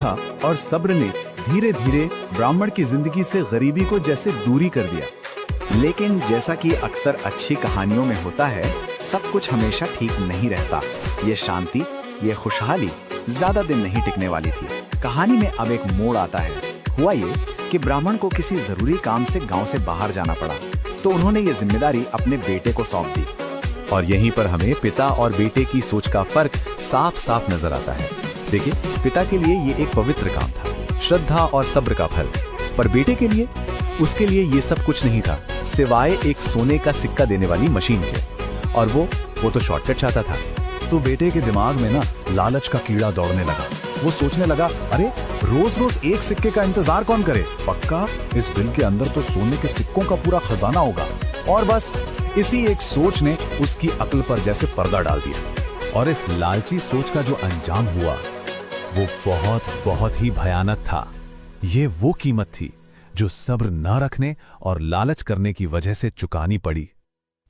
था और सब्र ने धीरे धीरे ब्राह्मण की जिंदगी से गरीबी को जैसे दूरी कर दिया। लेकिन जैसा कि अक्सर अच्छी कहानियों में होता है, सब कुछ हमेशा ठीक नहीं रहता। ये शांति, ये खुशहाली ज्यादा दिन नहीं टिकने वाली थी। कहानी में अब एक मोड़ आता है। हुआ ये कि ब्राह्मण को किसी जरूरी काम से गांव से बाहर जाना पड़ा, तो उन्होंने ये जिम्मेदारी अपने बेटे को सौंप दी। और यहीं पर हमें पिता और बेटे की सोच का फर्क साफ साफ नजर आता है। देखिए, पिता के लिए ये एक पवित्र काम था, श्रद्धा और सब्र का फल। पर बेटे के लिए, उसके लिए ये सब कुछ नहीं था, सिवाय एक सोने का सिक्का देने वाली मशीन के। और वो तो शॉर्टकट चाहता था। तो बेटे के दिमाग में ना लालच का कीड़ा दौड़ने लगा। वो सोचने लगा, अरे रोज रोज एक सिक्के का इंतजार कौन करे, पक्का इस बिल के अंदर तो सोने के सिक्कों का पूरा खजाना होगा। और बस इसी एक सोच ने उसकी अक्ल पर जैसे पर्दा डाल दिया। और इस लालची सोच का जो अंजाम हुआ, वो बहुत बहुत ही भयानक था। ये वो कीमत थी जो सब्र न रखने और लालच करने की वजह से चुकानी पड़ी।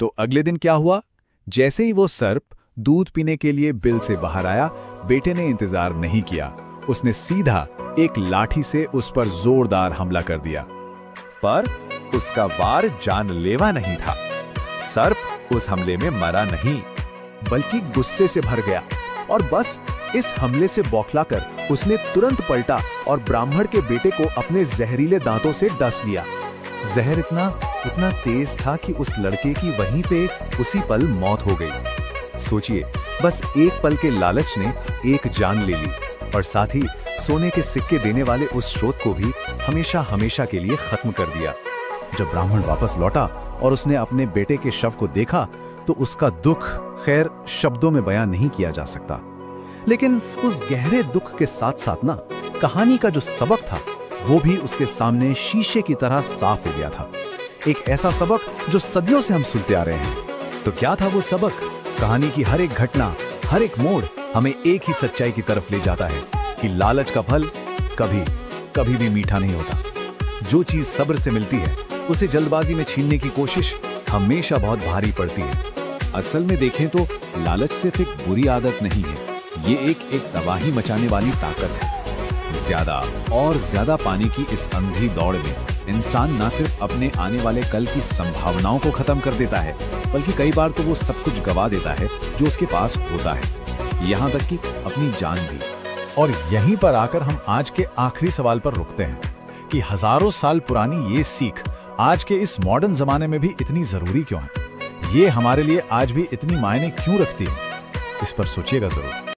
तो अगले दिन क्या हुआ? जैसे ही वो सर्प दूध पीने के लिए बिल से बाहर आया, बेटे ने इंतजार नहीं किया। उसने सीधा एक लाठी से उस पर जोरदार हमला कर दिया। पर उसका वार जानलेवा नहीं था। सर्प उस हमले में मरा नहीं, बल्कि गुस्से से भर गया। और बस इस हमले से बौखलाकर उसने तुरंत पलटा और ब्राह्मण के बेटे को अपने जहरीले दांतों से डस लिया। जहर इतना तेज था कि उस लड़के की वहीं पे उसी पल मौत हो गई। सोचिए, बस एक पल के लालच ने एक जान ले ली, और साथ ही सोने के सिक्के देने वाले उस स्रोत को भी हमेशा हमेशा के लिए खत्म कर दिया। जब ब्राह्मण वापस लौटा और उसने अपने बेटे के शव को देखा, तो उसका दुख खैर शब्दों में बयां नहीं किया जा सकता। लेकिन उस गहरे दुख के साथ साथ ना, कहानी का जो सबक था, वो भी उसके सामने शीशे की तरह साफ हो गया था। एक ऐसा सबक जो सदियों से हम सुनते आ रहे हैं। तो क्या था वो सबक? कहानी की हर एक घटना, हर एक मोड़ हमें एक ही सच्चाई की तरफ ले जाता है कि लालच का फल कभी भी मीठा नहीं होता। जो चीज सब्र से मिलती है, उसे जल्दबाजी में छीनने की कोशिश हमेशा बहुत भारी पड़ती है। असल में देखें तो लालच सिर्फ एक बुरी आदत नहीं है, ये एक तबाही मचाने वाली ताकत है। ज्यादा और ज्यादा पाने की इस अंधी दौड़ में इंसान न सिर्फ अपने आने वाले कल की संभावनाओं को खत्म कर देता है, बल्कि कई बार तो वो सब कुछ गवा देता है जो उसके पास होता है, यहाँ तक कि अपनी जान भी। और यहीं पर आकर हम आज के आखिरी सवाल पर रुकते हैं कि हजारों साल पुरानी ये सीख आज के इस मॉडर्न जमाने में भी इतनी जरूरी क्यों है? ये हमारे लिए आज भी इतनी मायने क्यों रखती है? इस पर सोचिएगा जरूर।